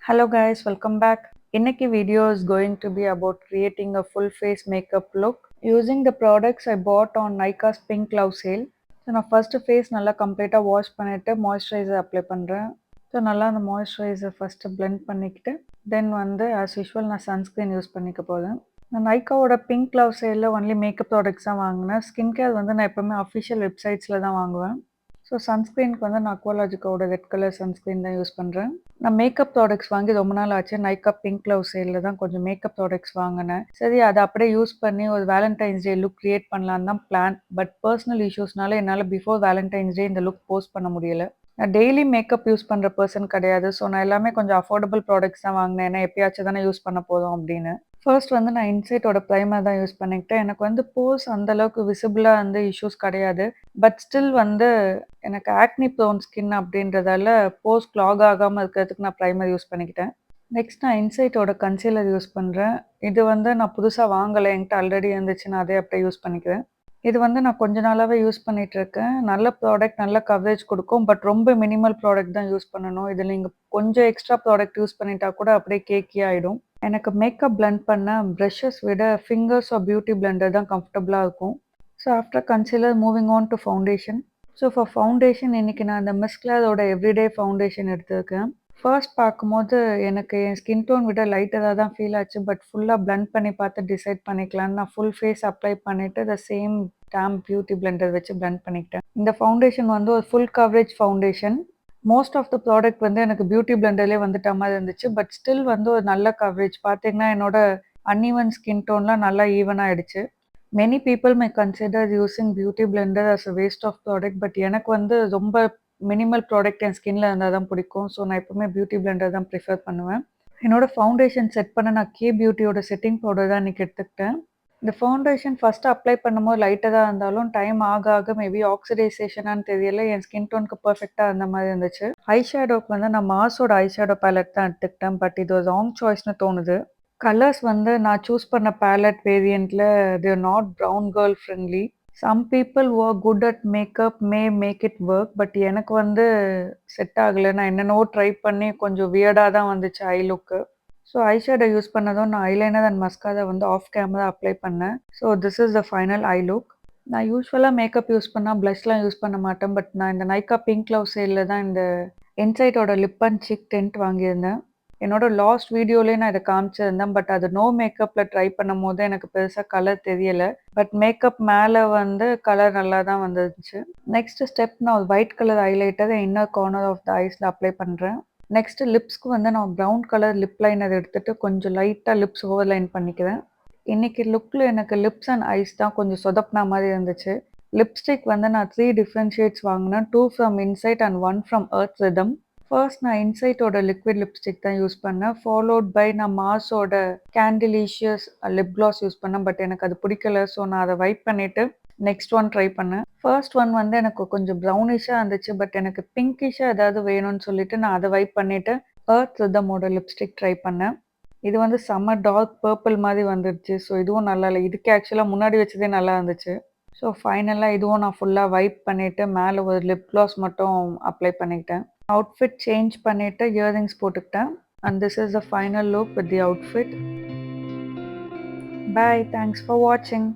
Hello guys, welcome back. Inniki video is going to be about creating a full face makeup look using the products I bought on Nykaa's Pink Love sale. So நான் first face நல்லா கம்ப்ளீட்டாக wash பண்ணிவிட்டு moisturiser apply பண்ணுறேன். So நல்லா அந்த moisturiser first blend பண்ணிக்கிட்டு then வந்து as usual நான் சன்ஸ்க்ரீன் யூஸ் பண்ணிக்க போகிறேன். நான் நைக்காவோட பிங்க் லவ் சேலில் ஒன்லி மேக்கப் ப்ராடக்ட்ஸ் தான் வாங்கினேன். ஸ்கின் கேர் வந்து நான் எப்போவுமே அஃபிஷியல் வெப்சைட்ஸில் தான் வாங்குவேன். ஸோ சன்ஸ்க்ரீனுக்கு வந்து நான் அக்வாலாஜிக்காவோட ரெட் கலர் சன்ஸ்க்ரீன் தான் யூஸ் பண்ணுறேன். நான் மேக்கப் ப்ராடக்ட்ஸ் வாங்கி ரொம்ப நாள் ஆச்சு. நைக்கா பிங்க் லவ் சேலில் தான் கொஞ்சம் மேக்கப் ப்ராடக்ட்ஸ் வாங்கினேன். சரி அதை அப்படியே யூஸ் பண்ணி ஒரு வேலண்டைன்ஸ் டே லுக் கிரியேட் பண்ணலான்னு தான் பிளான். பட் பர்சனல் இஷ்யூஸ்னால என்னால் பிஃபோர் வேலண்டைன்ஸ் டே இந்த லுக் போஸ்ட் பண்ண முடியல. நான் டெய்லி மேக்கப் யூஸ் பண்ணுற பர்சன் கிடையாது. ஸோ நான் எல்லாமே கொஞ்சம் அஃபோர்டபுள் ப்ராடக்ட்ஸ் தான் வாங்கினேன். ஏன்னா எப்பயாச்சும் தானே யூஸ் பண்ண போதும் அப்படின்னு. ஃபர்ஸ்ட் வந்து நான் இன்சைட்டோட ப்ரைமர் தான் யூஸ் பண்ணிக்கிட்டேன். எனக்கு வந்து போர்ஸ் அந்தளவுக்கு விசிபிளாக வந்து இஷ்யூஸ் கிடையாது. பட் ஸ்டில் வந்து எனக்கு ஆக்னி ப்ரோன் ஸ்கின் அப்படின்றதால போர்ஸ் க்ளாக் ஆகாமல் இருக்கிறதுக்கு நான் ப்ரைமர் யூஸ் பண்ணிக்கிட்டேன். நெக்ஸ்ட் நான் இன்சைட்டோட கன்சீலர் யூஸ் பண்ணுறேன். இது வந்து நான் புதுசாக வாங்கலை, என்கிட்ட ஆல்ரெடி இருந்துச்சு. நான் அதே அப்படியே யூஸ் பண்ணிக்கிறேன். இது வந்து நான் கொஞ்ச நாளாகவே யூஸ் பண்ணிகிட்ருக்கேன். நல்ல ப்ராடக்ட், நல்ல கவரேஜ் கொடுக்கும். பட் ரொம்ப மினிமல் ப்ராடக்ட் தான் யூஸ் பண்ணணும். இதில் நீங்கள் கொஞ்சம் எக்ஸ்ட்ரா ப்ராடக்ட் யூஸ் பண்ணிட்டா கூட அப்படியே கேக்கி ஆகிடும். எனக்கு மேக்கப் பிளெண்ட் பண்ண ப்ரஷஸ் விட ஃபிங்கர்ஸ் ஆர் பியூட்டி பிளெண்டர் தான் கம்ஃபர்டபுளாக இருக்கும். So after concealer moving on to foundation. So for foundation இன்றைக்கி நான் அந்த மிஸ் கிளாரோட எவ்ரிடே ஃபவுண்டேஷன் எடுத்திருக்கேன். ஃபர்ஸ்ட் பார்க்கும்போது எனக்கு என் ஸ்கின் டோன் விட லைட்டராக தான் ஃபீல் ஆச்சு. பட் ஃபுல்லாக பிளெண்ட் பண்ணி பார்த்து டிசைட் பண்ணிக்கலான்னு நான் ஃபுல் ஃபேஸ் அப்ளை பண்ணிவிட்டு the same damp beauty blender வச்சு பிளெண்ட் பண்ணிக்கிட்டேன். இந்த ஃபவுண்டேஷன் வந்து ஒரு full coverage foundation. Most of the product வந்து எனக்கு பியூட்டி பிளெண்டர்லேயே வந்துட்ட மாதிரி இருந்துச்சு. பட் ஸ்டில் வந்து ஒரு நல்ல கவரேஜ். பார்த்தீங்கன்னா என்னோட அன்ஈவன் ஸ்கின் டோன்லாம் நல்லா ஈவன் ஆகிடுச்சு. Many people may consider using beauty blender as a waste of product. But எனக்கு வந்து ரொம்ப மினிமல் ப்ராடக்ட் என் ஸ்கின்ல இருந்தால் தான் பிடிக்கும். ஸோ நான் எப்போவுமே பியூட்டி பிளெண்டர் தான் ப்ரிஃபர் பண்ணுவேன். என்னோட ஃபவுண்டேஷன் செட் பண்ண நான் கே பியூட்டியோட செட்டிங் பவுடர் தான் இன்றைக்கி எடுத்துக்கிட்டேன். இந்த ஃபவுண்டேஷன் ஃபஸ்ட்டு அப்ளை பண்ணும்போது லைட்டாக தான் இருந்தாலும் டைம் ஆக ஆக மேபி ஆக்சிடைசேஷனான்னு தெரியல, என் ஸ்கின் டோனுக்கு பர்ஃபெக்டாக இருந்த மாதிரி இருந்துச்சு. ஐ ஷேடோக்கு வந்து நான் மாஸோட ஐ ஷேடோ பேலட் தான் எடுத்துக்கிட்டேன். பட் இது ஒரு ராங் சாய்ஸ்னு தோணுது. கலர்ஸ் வந்து நான் சூஸ் பண்ண பேலட் வேரியண்ட்டில் they're not brown girl friendly. Some people work good at makeup may make it work. But எனக்கு வந்து செட் ஆகலை. நான் என்னென்னவோ ட்ரை பண்ணி கொஞ்சம் வியர்டாக தான் வந்துச்சு ஐ லுக்கு. ஸோ ஐ ஷேடோ யூஸ் பண்ணதும் நான் ஐலைனர் அண்ட் மஸ்காரா வந்து ஆஃப் கேமரா அப்ளை பண்ணேன். So this is the final I look. நான் யூஸ்வலாக மேக்கப் யூஸ் பண்ணால் ப்ளஷ்லாம் யூஸ் பண்ண மாட்டேன். பட் நான் இந்த நைக்கா பிங்க் லவ் சேலில் தான் இந்த இன்சைட்டோட லிப் அண்ட் சிக் டென்ட் வாங்கியிருந்தேன். என்னோட லாஸ்ட் வீடியோலேயே நான் இதை காமிச்சிருந்தேன். பட் அது நோ மேக்கப்பில் ட்ரை பண்ணும் போது எனக்கு பெருசாக கலர் தெரியலை. பட் மேக்கப் மேலே வந்து கலர் நல்லா தான் வந்துருந்துச்சு. நெக்ஸ்ட் ஸ்டெப் நான் ஒரு white colour highlighter inner corner of the ஐஸில் அப்ளை பண்ணுறேன். நெக்ஸ்ட்டு லிப்ஸ்க்கு வந்து நான் ப்ரௌன் கலர் லிப் லைனர் எடுத்துகிட்டு கொஞ்சம் லைட்டாக லிப்ஸ் ஓவர்லைன் பண்ணிக்கிறேன். இன்றைக்கி லுக்கில் எனக்கு லிப்ஸ் அண்ட் ஐஸ் தான் கொஞ்சம் சொதப்பின மாதிரி இருந்துச்சு. லிப்ஸ்டிக் வந்து நான் 3 டிஃப்ரெண்ட் ஷேட்ஸ் வாங்கினேன். 2 from inside and 1 from earth rhythm. First நான் இன்சைட்டோட லிக்விட் லிப்ஸ்டிக் தான் யூஸ் பண்ணேன். ஃபாலோட் பை நான் மாஸோட கேண்டிலிஷியஸ் லிப் கிளாஸ் யூஸ் பண்ணேன். பட் எனக்கு அது பிடிக்கல. ஸோ நான் அதை வைப் பண்ணிவிட்டு நெக்ஸ்ட் ஒன் ட்ரை பண்ணேன். ஃபர்ஸ்ட் ஒன் வந்து எனக்கு கொஞ்சம் ப்ரௌனிஷாக இருந்துச்சு. பட் எனக்கு பிங்கிஷாக ஏதாவது வேணும்னு சொல்லிட்டு நான் அதை வைப் பண்ணிவிட்டு எர்த் ரிதமோட லிப்ஸ்டிக் ட்ரை பண்ணேன். இது வந்து செம்ம டார்க் பர்பிள் மாதிரி வந்துடுச்சு. ஸோ இதுவும் நல்லா இல்லை. இதுக்கு ஆக்சுவலாக முன்னாடி வச்சதே நல்லா இருந்துச்சு. ஸோ ஃபைனலாக இதுவும் நான் ஃபுல்லாக வைப் பண்ணிவிட்டு மேலே ஒரு லிப் கிளாஸ் மட்டும் அப்ளை பண்ணிக்கிட்டேன். அவுட்ஃபிட் சேஞ்ச் பண்ணிவிட்டு இயரிங்ஸ் போட்டுக்கிட்டேன். And this is the final look with the outfit. Bye, thanks for வாட்சிங்.